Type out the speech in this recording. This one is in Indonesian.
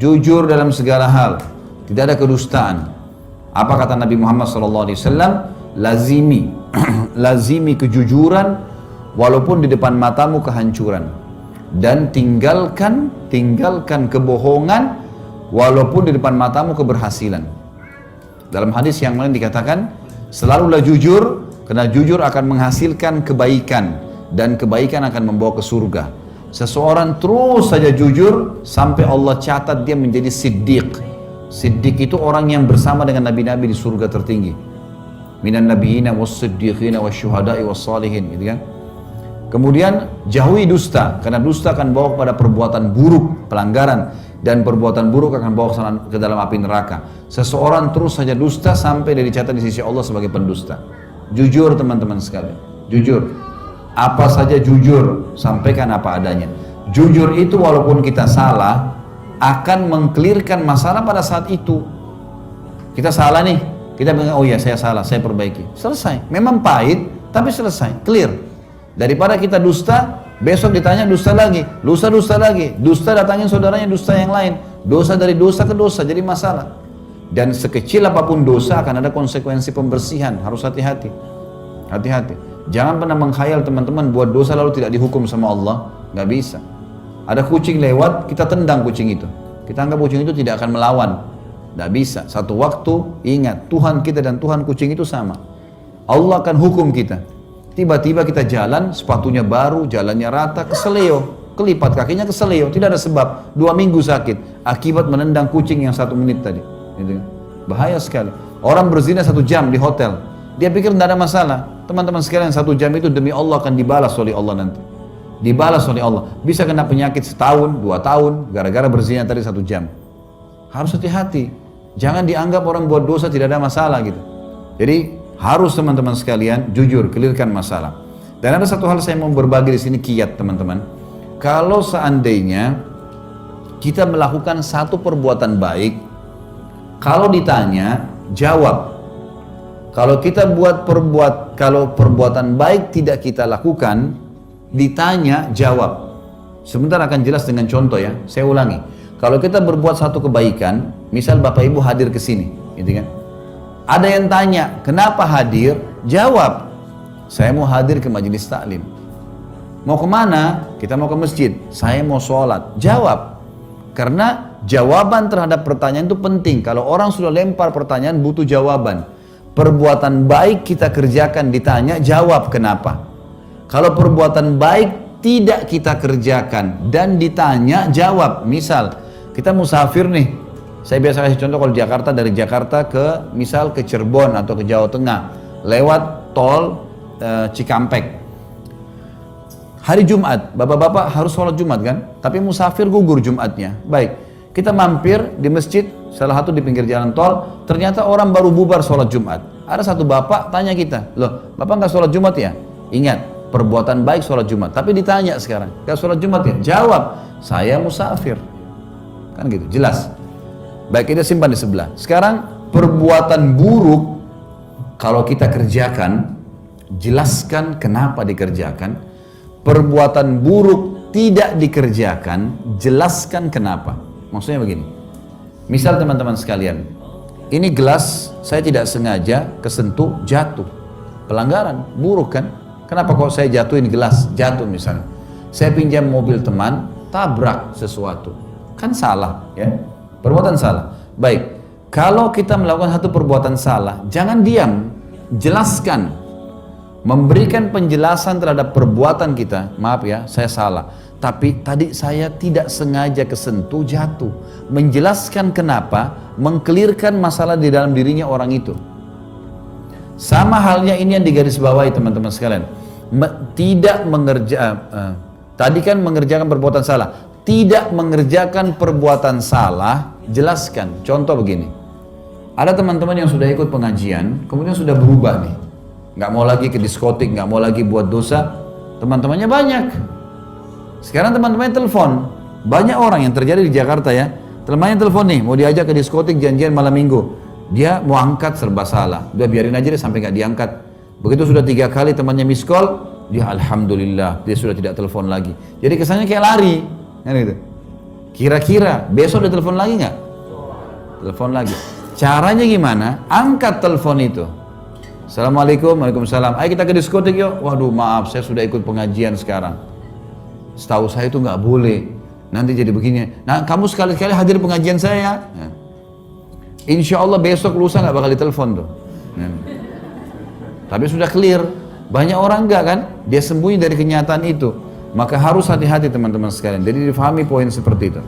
jujur dalam segala hal, tidak ada kedustaan. Apa kata Nabi Muhammad SAW? Lazimi, lazimi kejujuran walaupun di depan matamu kehancuran, dan tinggalkan kebohongan walaupun di depan matamu keberhasilan. Dalam hadis yang lain dikatakan, selalulah jujur, karena jujur akan menghasilkan kebaikan, dan kebaikan akan membawa ke surga. Seseorang terus saja jujur sampai Allah catat dia menjadi siddiq. Siddiq itu orang yang bersama dengan nabi-nabi di surga tertinggi. Minan nabiyina was-siddiqina wasyuhada'i was-salihin, gitu kan? Kemudian jauhi dusta, karena dusta akan bawa kepada perbuatan buruk, pelanggaran, dan perbuatan buruk akan bawa ke dalam api neraka. Seseorang terus saja dusta sampai dia dicatat di sisi Allah sebagai pendusta. Jujur teman-teman sekalian, jujur. Apa saja jujur, sampaikan apa adanya. Jujur itu walaupun kita salah, akan mengklirkan masalah pada saat itu. Kita salah nih, kita bilang, oh iya saya salah, saya perbaiki. Selesai, memang pahit, tapi selesai, clear. Daripada kita dusta, besok ditanya dusta lagi, lusa dusta lagi, dusta datangin saudaranya dusta yang lain, dosa dari dosa ke dosa, jadi masalah. Dan sekecil apapun dosa akan ada konsekuensi pembersihan, harus hati-hati. Hati-hati, jangan pernah mengkhayal teman-teman buat dosa lalu tidak dihukum sama Allah, nggak bisa. Ada kucing lewat, kita tendang kucing itu, kita anggap kucing itu tidak akan melawan, nggak bisa. Satu waktu ingat, Tuhan kita dan Tuhan kucing itu sama. Allah akan hukum kita. Tiba-tiba kita jalan, sepatunya baru, jalannya rata, keseleo, kelipat kakinya keseleo, tidak ada sebab, 2 minggu sakit, akibat menendang kucing yang 1 menit tadi. Gitu. Bahaya sekali. Orang berzina 1 jam di hotel, dia pikir tidak ada masalah. Teman-teman sekalian, 1 jam itu demi Allah akan dibalas oleh Allah nanti. Dibalas oleh Allah. Bisa kena penyakit setahun, 2 tahun, gara-gara berzina tadi 1 jam. Harus hati-hati. Jangan dianggap orang buat dosa tidak ada masalah gitu. Jadi harus teman-teman sekalian jujur, clearkan masalah. Dan ada satu hal saya mau berbagi di sini, kiat teman-teman. Kalau seandainya kita melakukan satu perbuatan baik, kalau ditanya jawab. Kalau kita kalau perbuatan baik tidak kita lakukan, ditanya jawab. Sebentar akan jelas dengan contoh ya. Saya ulangi. Kalau kita berbuat satu kebaikan, misal Bapak Ibu hadir ke sini, gitu kan? Ada yang tanya, kenapa hadir? Jawab, saya mau hadir ke majelis taklim. Mau kemana? Kita mau ke masjid. Saya mau sholat. Jawab. Karena jawaban terhadap pertanyaan itu penting. Kalau orang sudah lempar pertanyaan, butuh jawaban. Perbuatan baik kita kerjakan, ditanya, jawab kenapa. Kalau perbuatan baik tidak kita kerjakan dan ditanya, jawab. Misal, kita musafir nih. Saya biasa kasih contoh kalau di Jakarta, dari Jakarta ke misal ke Cirebon atau ke Jawa Tengah lewat tol Cikampek. Hari Jumat, bapak-bapak harus sholat Jumat kan? Tapi musafir gugur Jumatnya. Baik, kita mampir di masjid, salah satu di pinggir jalan tol, ternyata orang baru bubar sholat Jumat. Ada satu bapak tanya kita, loh bapak nggak sholat Jumat ya? Ingat, perbuatan baik sholat Jumat. Tapi ditanya sekarang, nggak sholat Jumat ya? Jawab, saya musafir. Kan gitu, jelas. Baik, kita simpan di sebelah. Sekarang perbuatan buruk kalau kita kerjakan, jelaskan kenapa dikerjakan. Perbuatan buruk tidak dikerjakan, jelaskan kenapa. Maksudnya begini. Misal teman-teman sekalian, ini gelas saya tidak sengaja kesentuh, jatuh. Pelanggaran, buruk kan? Kenapa kok saya jatuhin gelas? Jatuh misalnya. Saya pinjam mobil teman, tabrak sesuatu. Kan salah ya? Perbuatan salah. Baik, kalau kita melakukan satu perbuatan salah, jangan diam, jelaskan. Memberikan penjelasan terhadap perbuatan kita. Maaf ya, saya salah. Tapi tadi saya tidak sengaja kesentuh, jatuh. Menjelaskan kenapa, mengkelirkan masalah di dalam dirinya orang itu. Sama halnya ini yang digarisbawahi teman-teman sekalian. Tadi kan mengerjakan perbuatan salah. Tidak mengerjakan perbuatan salah, jelaskan. Contoh begini, ada teman-teman yang sudah ikut pengajian, kemudian sudah berubah nih, nggak mau lagi ke diskotik, nggak mau lagi buat dosa. Teman-temannya banyak. Sekarang teman-temannya telepon, banyak orang yang terjadi di Jakarta ya. Temannya telepon nih, mau diajak ke diskotik janjian malam minggu. Dia mau angkat serba salah, udah biarin aja deh sampai nggak diangkat. Begitu sudah 3 kali temannya miss call, dia alhamdulillah dia sudah tidak telepon lagi. Jadi kesannya kayak lari. Kan gitu. Kira-kira besok dia telepon lagi nggak? Telepon lagi. Caranya gimana? Angkat telepon itu. Assalamualaikum, waalaikumsalam. Ayo kita ke diskotik yuk. Waduh maaf, saya sudah ikut pengajian sekarang. Setahu saya itu nggak boleh. Nanti jadi begini. Nah kamu sekali-kali hadir pengajian saya. Ya. Insya Allah besok lusa nggak bakal ditelepon tuh. Ya. Tapi sudah clear. Banyak orang enggak kan? Dia sembunyi dari kenyataan itu. Maka harus hati-hati teman-teman sekalian. Jadi difahami poin seperti itu.